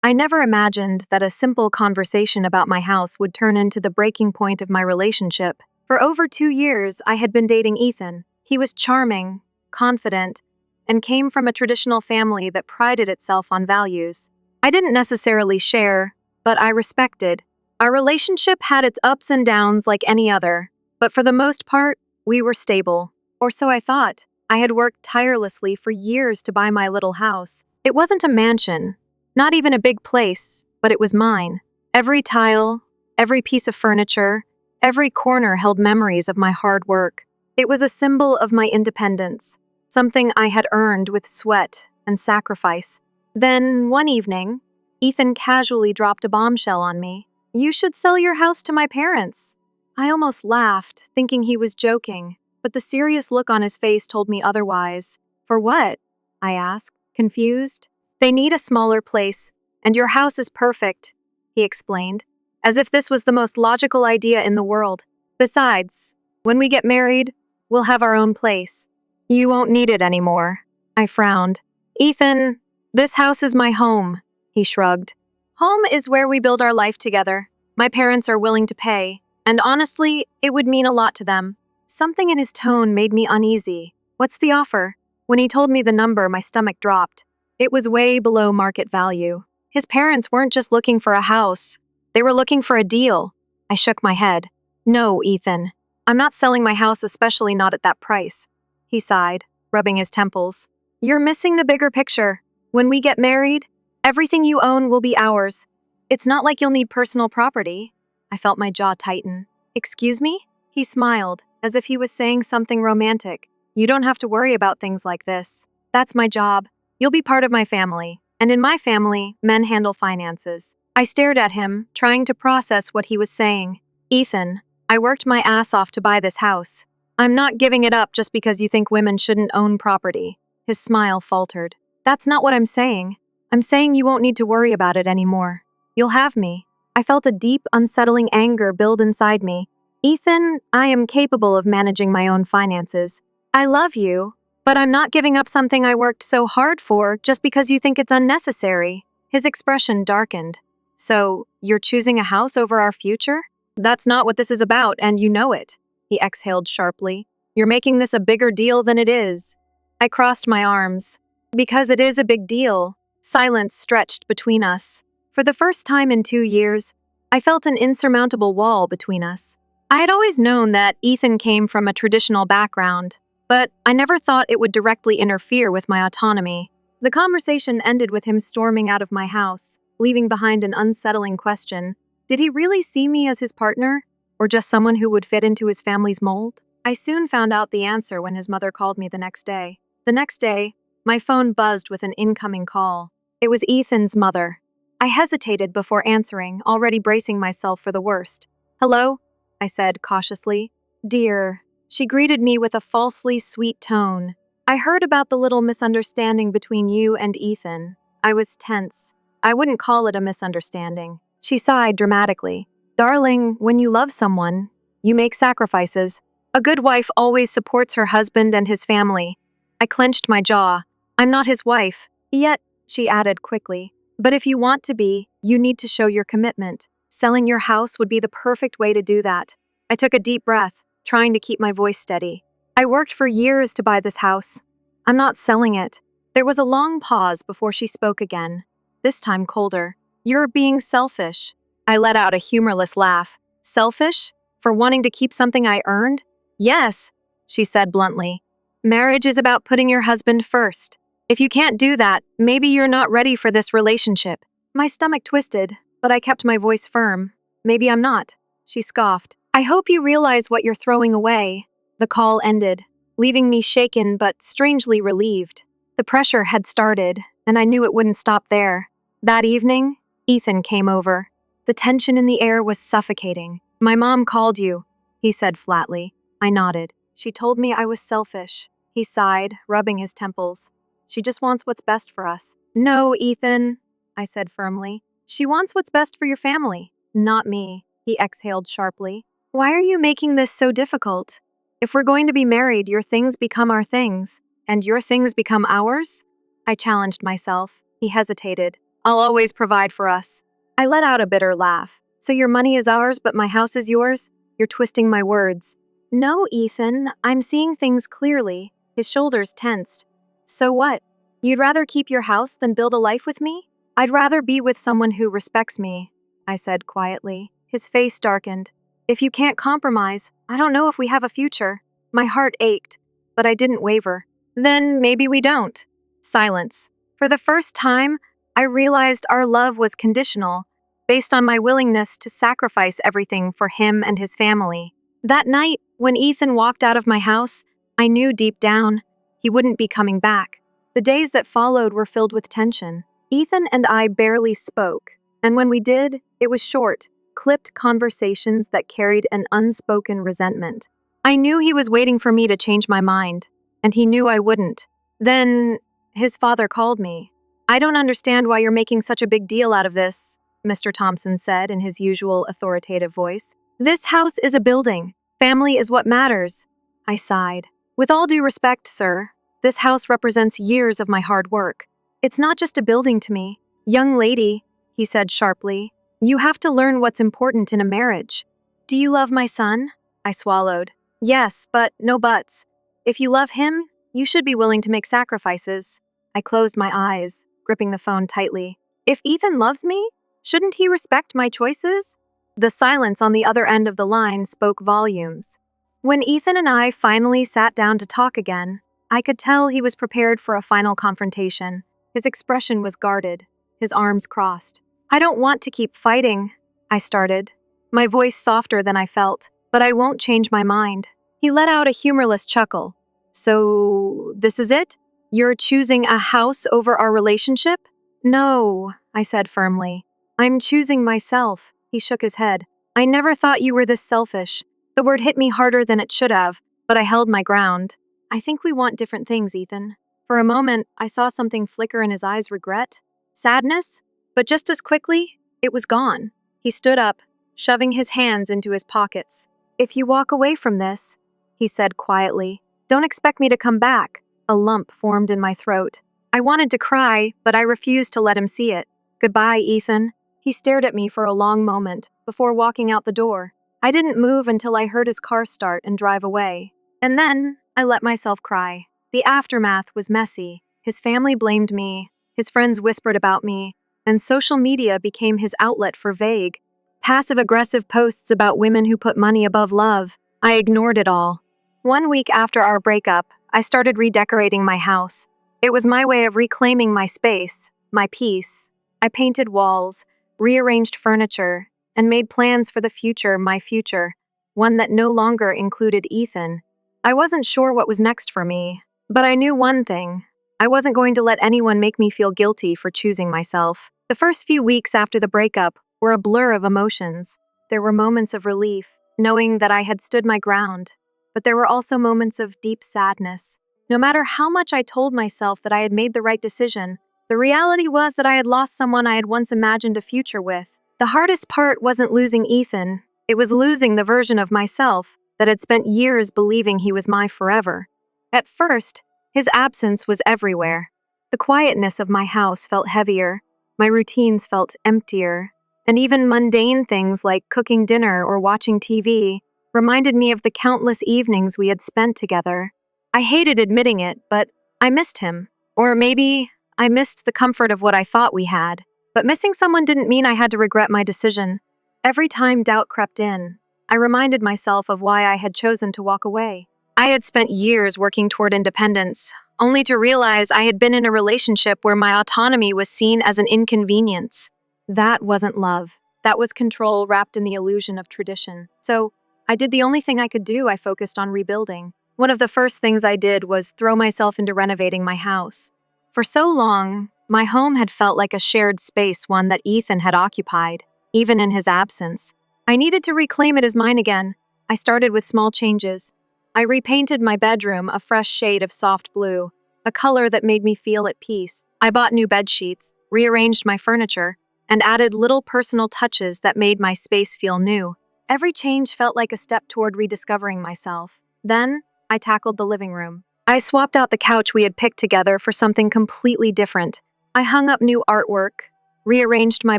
I never imagined that a simple conversation about my house would turn into the breaking point of my relationship. For over 2 years, I had been dating Ethan. He was charming, confident, and came from a traditional family that prided itself on values I didn't necessarily share, but I respected. Our relationship had its ups and downs like any other, but for the most part, we were stable. Or so I thought. I had worked tirelessly for years to buy my little house. It wasn't a mansion, not even a big place, but it was mine. Every tile, every piece of furniture, every corner held memories of my hard work. It was a symbol of my independence, something I had earned with sweat and sacrifice. Then, one evening, Ethan casually dropped a bombshell on me. "You should sell your house to my parents." I almost laughed, thinking he was joking, but the serious look on his face told me otherwise. "For what?" I asked, confused. "They need a smaller place, and your house is perfect," he explained, as if this was the most logical idea in the world. "Besides, when we get married, we'll have our own place. You won't need it anymore." I frowned. "Ethan, this house is my home," he shrugged. "Home is where we build our life together. My parents are willing to pay, and honestly, it would mean a lot to them." Something in his tone made me uneasy. "What's the offer?" When he told me the number, my stomach dropped. It was way below market value. His parents weren't just looking for a house. They were looking for a deal. I shook my head. "No, Ethan. I'm not selling my house, especially not at that price." He sighed, rubbing his temples. "You're missing the bigger picture. When we get married, everything you own will be ours. It's not like you'll need personal property." I felt my jaw tighten. "Excuse me?" He smiled, as if he was saying something romantic. "You don't have to worry about things like this. That's my job. You'll be part of my family. And in my family, men handle finances." I stared at him, trying to process what he was saying. "Ethan, I worked my ass off to buy this house. I'm not giving it up just because you think women shouldn't own property." His smile faltered. "That's not what I'm saying. I'm saying you won't need to worry about it anymore. You'll have me." I felt a deep, unsettling anger build inside me. "Ethan, I am capable of managing my own finances. I love you, but I'm not giving up something I worked so hard for just because you think it's unnecessary." His expression darkened. "So, you're choosing a house over our future? That's not what this is about, and you know it." He exhaled sharply. "You're making this a bigger deal than it is." I crossed my arms. "Because it is a big deal." Silence stretched between us. For the first time in 2 years, I felt an insurmountable wall between us. I had always known that Ethan came from a traditional background, but I never thought it would directly interfere with my autonomy. The conversation ended with him storming out of my house, leaving behind an unsettling question. Did he really see me as his partner, or just someone who would fit into his family's mold? I soon found out the answer when his mother called me the next day. The next day, my phone buzzed with an incoming call. It was Ethan's mother. I hesitated before answering, already bracing myself for the worst. "Hello?" I said cautiously. "Dear." She greeted me with a falsely sweet tone. "I heard about the little misunderstanding between you and Ethan." I was tense. I wouldn't call it a misunderstanding. She sighed dramatically. "Darling, when you love someone, you make sacrifices. A good wife always supports her husband and his family." I clenched my jaw. "I'm not his wife." "Yet," she added quickly, "but if you want to be, you need to show your commitment. Selling your house would be the perfect way to do that." I took a deep breath, trying to keep my voice steady. "I worked for years to buy this house. I'm not selling it." There was a long pause before she spoke again, this time colder. "You're being selfish." I let out a humorless laugh. "Selfish? For wanting to keep something I earned?" "Yes," she said bluntly. "Marriage is about putting your husband first. If you can't do that, maybe you're not ready for this relationship." My stomach twisted, but I kept my voice firm. "Maybe I'm not." She scoffed. "I hope you realize what you're throwing away." The call ended, leaving me shaken but strangely relieved. The pressure had started, and I knew it wouldn't stop there. That evening, Ethan came over. The tension in the air was suffocating. "My mom called you," he said flatly. I nodded. "She told me I was selfish." He sighed, rubbing his temples. "She just wants what's best for us." "No, Ethan," I said firmly. "She wants what's best for your family, not me." He exhaled sharply. "Why are you making this so difficult? If we're going to be married, your things become our things, and your things become ours?" I challenged myself. He hesitated. I'll always provide for us. I let out a bitter laugh. So your money is ours, but my house is yours? You're twisting my words. No, Ethan, I'm seeing things clearly. His shoulders tensed. So what? You'd rather keep your house than build a life with me? I'd rather be with someone who respects me, I said quietly. His face darkened. If you can't compromise, I don't know if we have a future. My heart ached, but I didn't waver. Then maybe we don't. Silence. For the first time, I realized our love was conditional, based on my willingness to sacrifice everything for him and his family. That night, when Ethan walked out of my house, I knew deep down he wouldn't be coming back. The days that followed were filled with tension. Ethan and I barely spoke, and when we did, it was short, clipped conversations that carried an unspoken resentment. I knew he was waiting for me to change my mind, and he knew I wouldn't. Then, his father called me. I don't understand why you're making such a big deal out of this, Mr. Thompson said in his usual authoritative voice. This house is a building. Family is what matters. I sighed. With all due respect, sir, this house represents years of my hard work. It's not just a building to me. Young lady, he said sharply, you have to learn what's important in a marriage. Do you love my son? I swallowed. Yes, but no buts. If you love him, you should be willing to make sacrifices. I closed my eyes, gripping the phone tightly. If Ethan loves me, shouldn't he respect my choices? The silence on the other end of the line spoke volumes. When Ethan and I finally sat down to talk again, I could tell he was prepared for a final confrontation. His expression was guarded, his arms crossed. I don't want to keep fighting, I started, my voice softer than I felt, but I won't change my mind. He let out a humorless chuckle. So, this is it? You're choosing a house over our relationship? No, I said firmly. I'm choosing myself. He shook his head. I never thought you were this selfish. The word hit me harder than it should have, but I held my ground. I think we want different things, Ethan. For a moment, I saw something flicker in his eyes, regret, sadness, but just as quickly, it was gone. He stood up, shoving his hands into his pockets. If you walk away from this, he said quietly, don't expect me to come back. A lump formed in my throat. I wanted to cry, but I refused to let him see it. Goodbye, Ethan. He stared at me for a long moment before walking out the door. I didn't move until I heard his car start and drive away. And then I let myself cry. The aftermath was messy. His family blamed me, his friends whispered about me, and social media became his outlet for vague, passive-aggressive posts about women who put money above love. I ignored it all. 1 week after our breakup, I started redecorating my house. It was my way of reclaiming my space, my peace. I painted walls, rearranged furniture, and made plans for the future, my future, one that no longer included Ethan. I wasn't sure what was next for me, but I knew one thing. I wasn't going to let anyone make me feel guilty for choosing myself. The first few weeks after the breakup were a blur of emotions. There were moments of relief, knowing that I had stood my ground, but there were also moments of deep sadness. No matter how much I told myself that I had made the right decision, the reality was that I had lost someone I had once imagined a future with. The hardest part wasn't losing Ethan, it was losing the version of myself that had spent years believing he was my forever. At first, his absence was everywhere. The quietness of my house felt heavier, my routines felt emptier, and even mundane things like cooking dinner or watching TV reminded me of the countless evenings we had spent together. I hated admitting it, but I missed him. Or maybe I missed the comfort of what I thought we had. But missing someone didn't mean I had to regret my decision. Every time doubt crept in, I reminded myself of why I had chosen to walk away. I had spent years working toward independence, only to realize I had been in a relationship where my autonomy was seen as an inconvenience. That wasn't love. That was control wrapped in the illusion of tradition. So, I did the only thing I could do. I focused on rebuilding. One of the first things I did was throw myself into renovating my house. For so long, my home had felt like a shared space, one that Ethan had occupied, even in his absence. I needed to reclaim it as mine again. I started with small changes. I repainted my bedroom a fresh shade of soft blue, a color that made me feel at peace. I bought new bed sheets, rearranged my furniture, and added little personal touches that made my space feel new. Every change felt like a step toward rediscovering myself. Then, I tackled the living room. I swapped out the couch we had picked together for something completely different. I hung up new artwork, rearranged my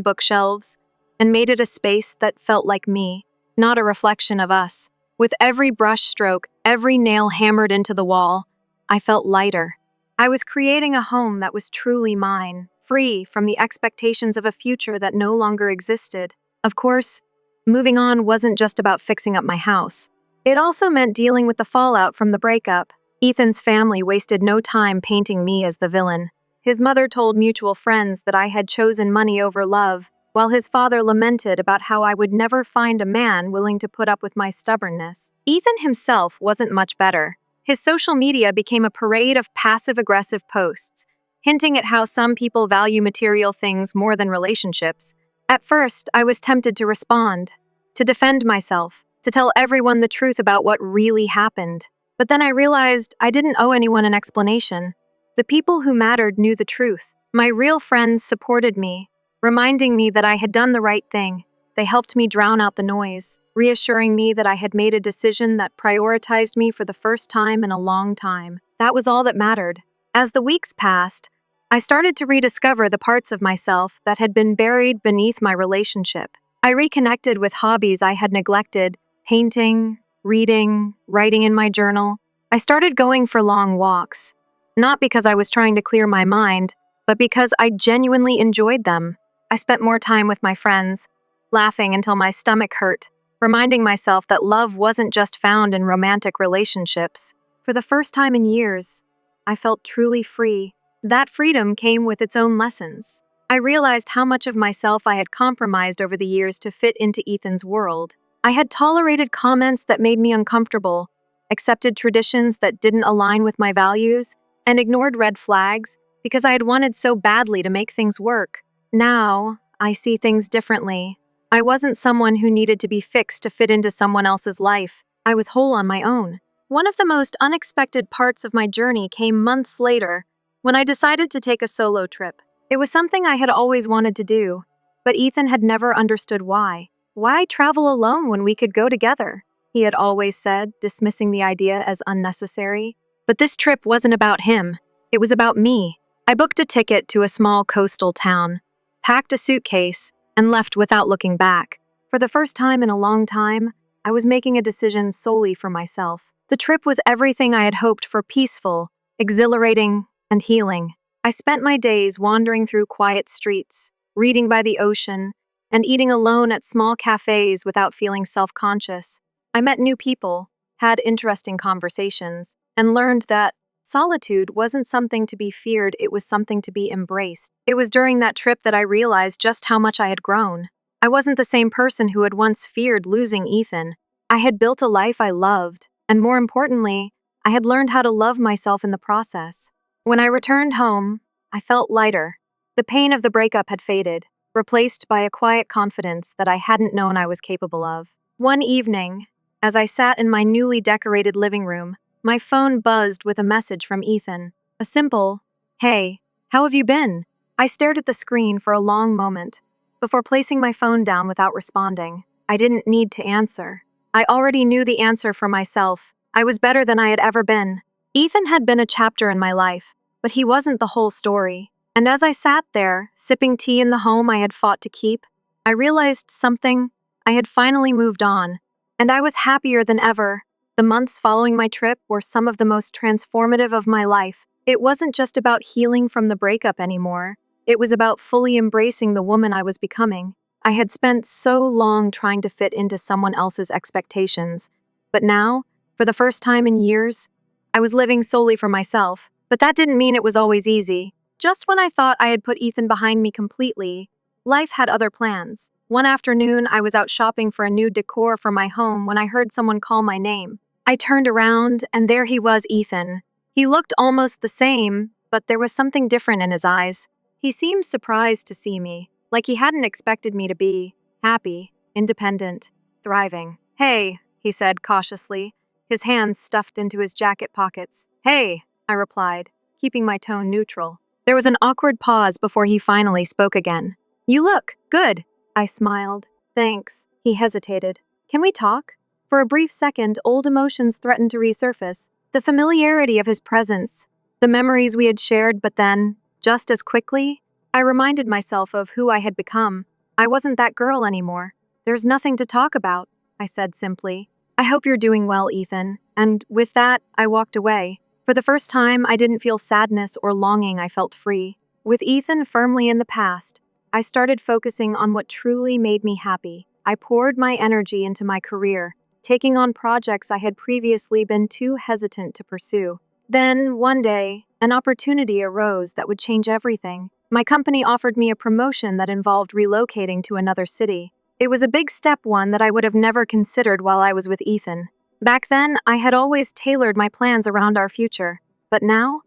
bookshelves, and made it a space that felt like me, not a reflection of us. With every brush stroke, every nail hammered into the wall, I felt lighter. I was creating a home that was truly mine, free from the expectations of a future that no longer existed. Of course, moving on wasn't just about fixing up my house. It also meant dealing with the fallout from the breakup. Ethan's family wasted no time painting me as the villain. His mother told mutual friends that I had chosen money over love, while his father lamented about how I would never find a man willing to put up with my stubbornness. Ethan himself wasn't much better. His social media became a parade of passive-aggressive posts, hinting at how some people value material things more than relationships. At first, I was tempted to respond, to defend myself, to tell everyone the truth about what really happened. But then I realized I didn't owe anyone an explanation. The people who mattered knew the truth. My real friends supported me, reminding me that I had done the right thing. They helped me drown out the noise, reassuring me that I had made a decision that prioritized me for the first time in a long time. That was all that mattered. As the weeks passed, I started to rediscover the parts of myself that had been buried beneath my relationship. I reconnected with hobbies I had neglected, painting, reading, writing in my journal. I started going for long walks, not because I was trying to clear my mind, but because I genuinely enjoyed them. I spent more time with my friends, laughing until my stomach hurt, reminding myself that love wasn't just found in romantic relationships. For the first time in years, I felt truly free. That freedom came with its own lessons. I realized how much of myself I had compromised over the years to fit into Ethan's world. I had tolerated comments that made me uncomfortable, accepted traditions that didn't align with my values, and ignored red flags because I had wanted so badly to make things work. Now, I see things differently. I wasn't someone who needed to be fixed to fit into someone else's life. I was whole on my own. One of the most unexpected parts of my journey came months later, when I decided to take a solo trip. It was something I had always wanted to do, but Ethan had never understood why. Why travel alone when we could go together? He had always said, dismissing the idea as unnecessary. But this trip wasn't about him. It was about me. I booked a ticket to a small coastal town, packed a suitcase, and left without looking back. For the first time in a long time, I was making a decision solely for myself. The trip was everything I had hoped for: peaceful, exhilarating, and healing. I spent my days wandering through quiet streets, reading by the ocean, and eating alone at small cafes without feeling self-conscious. I met new people, had interesting conversations, and learned that solitude wasn't something to be feared, it was something to be embraced. It was during that trip that I realized just how much I had grown. I wasn't the same person who had once feared losing Ethan. I had built a life I loved, and more importantly, I had learned how to love myself in the process. When I returned home, I felt lighter. The pain of the breakup had faded, replaced by a quiet confidence that I hadn't known I was capable of. One evening, as I sat in my newly decorated living room, my phone buzzed with a message from Ethan. A simple, "Hey, how have you been?" I stared at the screen for a long moment, before placing my phone down without responding. I didn't need to answer. I already knew the answer for myself. I was better than I had ever been. Ethan had been a chapter in my life, but he wasn't the whole story. And as I sat there, sipping tea in the home I had fought to keep, I realized something. I had finally moved on, and I was happier than ever. The months following my trip were some of the most transformative of my life. It wasn't just about healing from the breakup anymore. It was about fully embracing the woman I was becoming. I had spent so long trying to fit into someone else's expectations, but now, for the first time in years, I was living solely for myself. But that didn't mean it was always easy. Just when I thought I had put Ethan behind me completely, life had other plans. One afternoon, I was out shopping for a new decor for my home when I heard someone call my name. I turned around, and there he was, Ethan. He looked almost the same, but there was something different in his eyes. He seemed surprised to see me, like he hadn't expected me to be happy, independent, thriving. "Hey," he said cautiously, his hands stuffed into his jacket pockets. "Hey," I replied, keeping my tone neutral. There was an awkward pause before he finally spoke again. "You look good," I smiled. "Thanks." He hesitated. "Can we talk?" For a brief second, old emotions threatened to resurface. The familiarity of his presence, the memories we had shared, but then, just as quickly, I reminded myself of who I had become. I wasn't that girl anymore. There's nothing to talk about, I said simply. I hope you're doing well, Ethan. And with that, I walked away. For the first time, I didn't feel sadness or longing, I felt free. With Ethan firmly in the past, I started focusing on what truly made me happy. I poured my energy into my career, taking on projects I had previously been too hesitant to pursue. Then, one day, an opportunity arose that would change everything. My company offered me a promotion that involved relocating to another city. It was a big step, one that I would have never considered while I was with Ethan. Back then, I had always tailored my plans around our future. But now,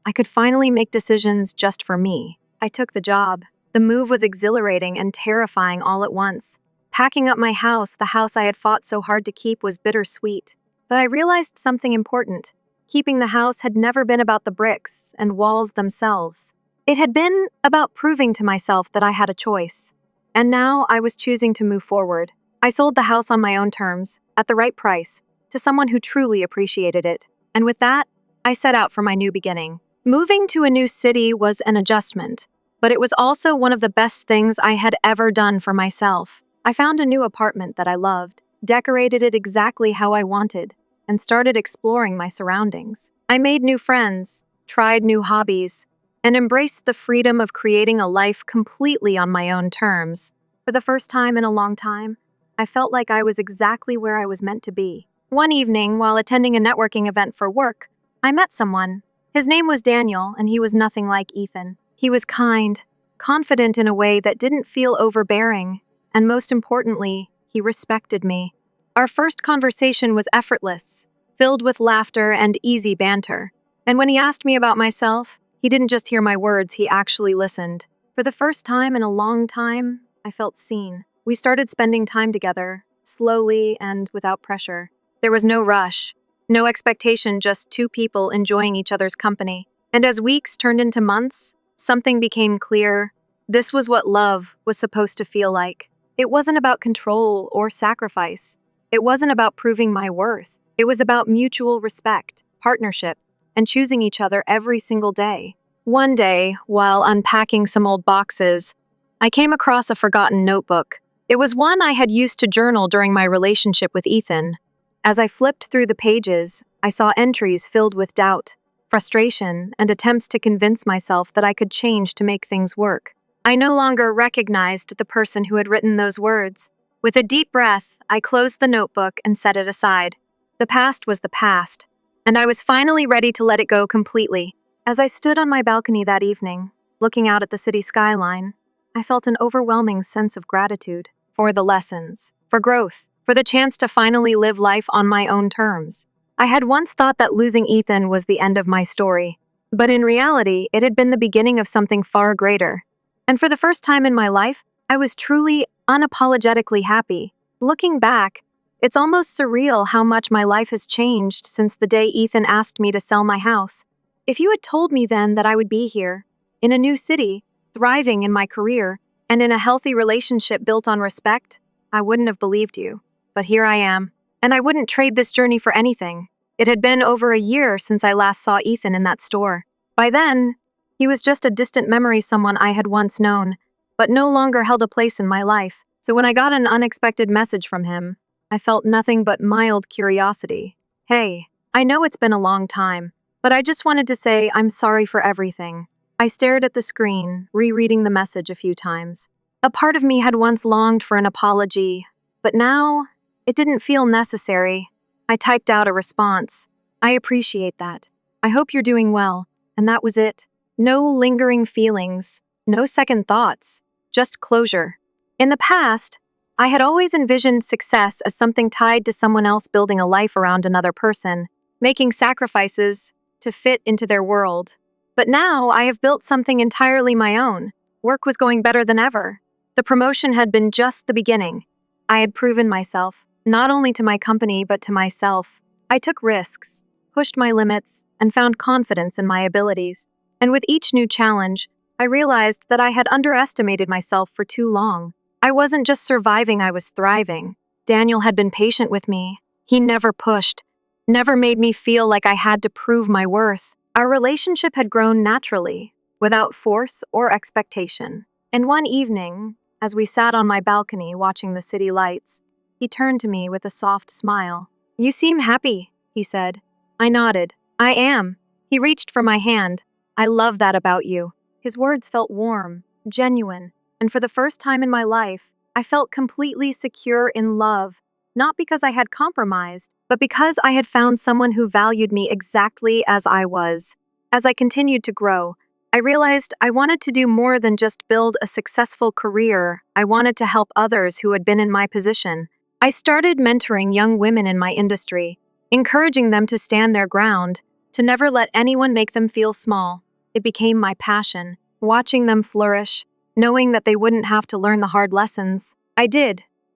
I could finally make decisions just for me. I took the job. The move was exhilarating and terrifying all at once. Packing up my house, the house I had fought so hard to keep, was bittersweet. But I realized something important. Keeping the house had never been about the bricks and walls themselves. It had been about proving to myself that I had a choice. And now I was choosing to move forward. I sold the house on my own terms, at the right price, to someone who truly appreciated it. And with that, I set out for my new beginning. Moving to a new city was an adjustment, but it was also one of the best things I had ever done for myself. I found a new apartment that I loved, decorated it exactly how I wanted, and started exploring my surroundings. I made new friends, tried new hobbies, and embraced the freedom of creating a life completely on my own terms. For the first time in a long time, I felt like I was exactly where I was meant to be. One evening, while attending a networking event for work, I met someone. His name was Daniel, and he was nothing like Ethan. He was kind, confident in a way that didn't feel overbearing, and most importantly, he respected me. Our first conversation was effortless, filled with laughter and easy banter. And when he asked me about myself, he didn't just hear my words, he actually listened. For the first time in a long time, I felt seen. We started spending time together, slowly and without pressure. There was no rush, no expectation, just two people enjoying each other's company. And as weeks turned into months, something became clear. This was what love was supposed to feel like. It wasn't about control or sacrifice. It wasn't about proving my worth. It was about mutual respect, partnership, and choosing each other every single day. One day, while unpacking some old boxes, I came across a forgotten notebook. It was one I had used to journal during my relationship with Ethan. As I flipped through the pages, I saw entries filled with doubt, frustration, and attempts to convince myself that I could change to make things work. I no longer recognized the person who had written those words. With a deep breath, I closed the notebook and set it aside. The past was the past, and I was finally ready to let it go completely. As I stood on my balcony that evening, looking out at the city skyline, I felt an overwhelming sense of gratitude for the lessons, for growth, for the chance to finally live life on my own terms. I had once thought that losing Ethan was the end of my story, but in reality, it had been the beginning of something far greater. And for the first time in my life, I was truly, unapologetically happy. Looking back, it's almost surreal how much my life has changed since the day Ethan asked me to sell my house. If you had told me then that I would be here, in a new city, thriving in my career, and in a healthy relationship built on respect, I wouldn't have believed you. But here I am, and I wouldn't trade this journey for anything. It had been over a year since I last saw Ethan in that store. By then, he was just a distant memory, someone I had once known, but no longer held a place in my life. So when I got an unexpected message from him, I felt nothing but mild curiosity. Hey, I know it's been a long time, but I just wanted to say I'm sorry for everything. I stared at the screen, rereading the message a few times. A part of me had once longed for an apology, but now it didn't feel necessary. I typed out a response. I appreciate that. I hope you're doing well. And that was it. No lingering feelings, no second thoughts, just closure. In the past, I had always envisioned success as something tied to someone else building a life around another person, making sacrifices to fit into their world. But now I have built something entirely my own. Work was going better than ever. The promotion had been just the beginning. I had proven myself, not only to my company but to myself. I took risks, pushed my limits, and found confidence in my abilities. And with each new challenge, I realized that I had underestimated myself for too long. I wasn't just surviving, I was thriving. Daniel had been patient with me. He never pushed, never made me feel like I had to prove my worth. Our relationship had grown naturally, without force or expectation. And one evening, as we sat on my balcony watching the city lights, he turned to me with a soft smile. "You seem happy," he said. I nodded. "I am." He reached for my hand. "I love that about you." His words felt warm, genuine, and for the first time in my life, I felt completely secure in love, not because I had compromised, but because I had found someone who valued me exactly as I was. As I continued to grow, I realized I wanted to do more than just build a successful career. I wanted to help others who had been in my position. I started mentoring young women in my industry, encouraging them to stand their ground, to never let anyone make them feel small. It became my passion, watching them flourish, knowing that they wouldn't have to learn the hard lessons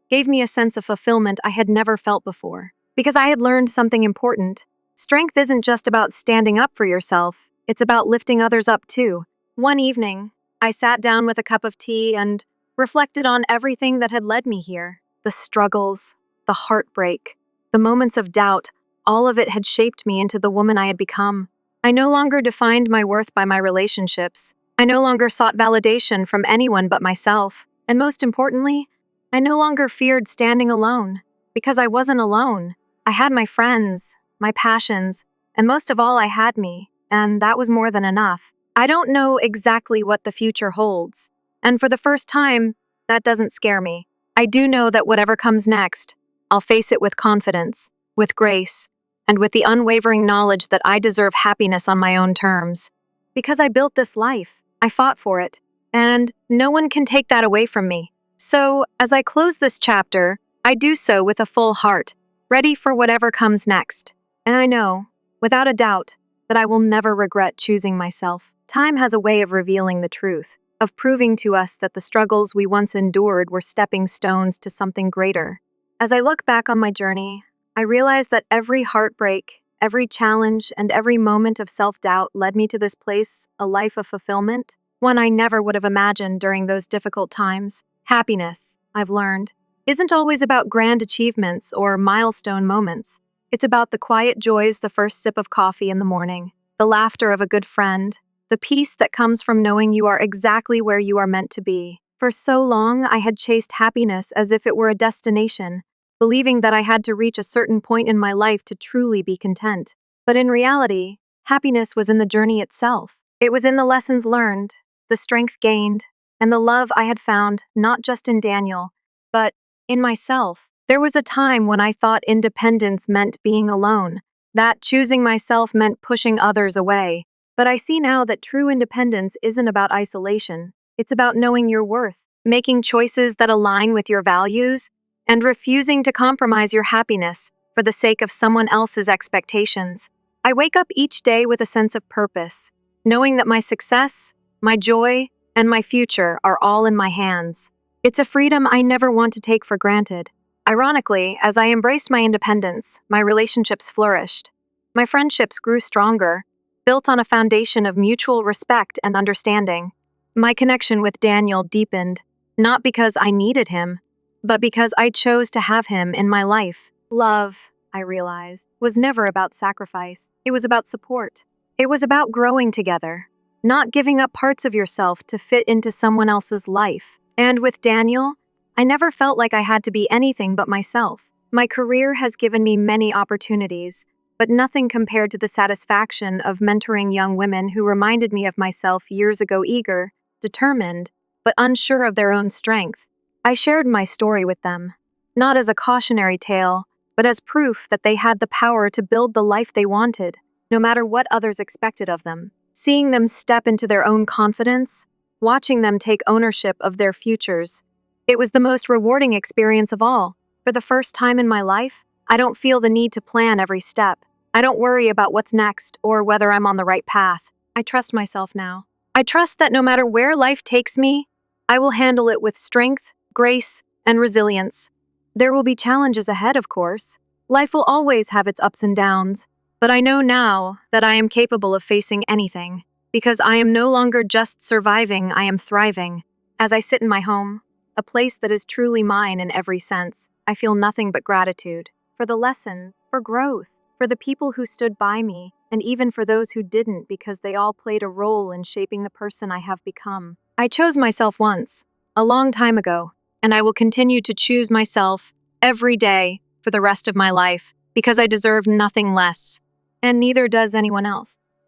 gave me a sense of fulfillment I had never felt before. Because I had learned something important. Strength isn't just about standing up for yourself, it's about lifting others up too. One evening, I sat down with a cup of tea and reflected on everything that had led me here. The struggles, the heartbreak, the moments of doubt, all of it had shaped me into the woman I had become. I no longer defined my worth by my relationships. I no longer sought validation from anyone but myself. And most importantly, I no longer feared standing alone, because I wasn't alone. I had my friends, my passions, and most of all, I had me, and that was more than enough. I don't know exactly what the future holds, and for the first time, that doesn't scare me. I do know that whatever comes next, I'll face it with confidence, with grace, and with the unwavering knowledge that I deserve happiness on my own terms. Because I built this life, I fought for it, and no one can take that away from me. So, as I close this chapter, I do so with a full heart, ready for whatever comes next. And I know, without a doubt, that I will never regret choosing myself. Time has a way of revealing the truth, of proving to us that the struggles we once endured were stepping stones to something greater. As I look back on my journey, I realize that every heartbreak, every challenge, and every moment of self-doubt led me to this place, a life of fulfillment, one I never would have imagined during those difficult times. Happiness, I've learned, isn't always about grand achievements or milestone moments. It's about the quiet joys, the first sip of coffee in the morning, the laughter of a good friend, the peace that comes from knowing you are exactly where you are meant to be. For so long, I had chased happiness as if it were a destination, believing that I had to reach a certain point in my life to truly be content. But in reality, happiness was in the journey itself. It was in the lessons learned, the strength gained, and the love I had found not just in Daniel, but in myself. There was a time when I thought independence meant being alone, that choosing myself meant pushing others away. But I see now that true independence isn't about isolation. It's about knowing your worth, making choices that align with your values, and refusing to compromise your happiness for the sake of someone else's expectations. I wake up each day with a sense of purpose, knowing that my success, my joy, and my future are all in my hands. It's a freedom I never want to take for granted. Ironically, as I embraced my independence, my relationships flourished. My friendships grew stronger, built on a foundation of mutual respect and understanding. My connection with Daniel deepened, not because I needed him, but because I chose to have him in my life. Love, I realized, was never about sacrifice. It was about support. It was about growing together, not giving up parts of yourself to fit into someone else's life. And with Daniel, I never felt like I had to be anything but myself. My career has given me many opportunities, but nothing compared to the satisfaction of mentoring young women who reminded me of myself years ago, eager, determined, but unsure of their own strength. I shared my story with them, not as a cautionary tale, but as proof that they had the power to build the life they wanted, no matter what others expected of them. Seeing them step into their own confidence, watching them take ownership of their futures, it was the most rewarding experience of all. For the first time in my life, I don't feel the need to plan every step. I don't worry about what's next or whether I'm on the right path. I trust myself now. I trust that no matter where life takes me, I will handle it with strength, grace, and resilience. There will be challenges ahead, of course. Life will always have its ups and downs. But I know now that I am capable of facing anything, because I am no longer just surviving, I am thriving. As I sit in my home, a place that is truly mine in every sense, I feel nothing but gratitude for the lesson, for growth, for the people who stood by me, and even for those who didn't, because they all played a role in shaping the person I have become. I chose myself once, a long time ago, and I will continue to choose myself every day for the rest of my life because I deserve nothing less, and neither does anyone else.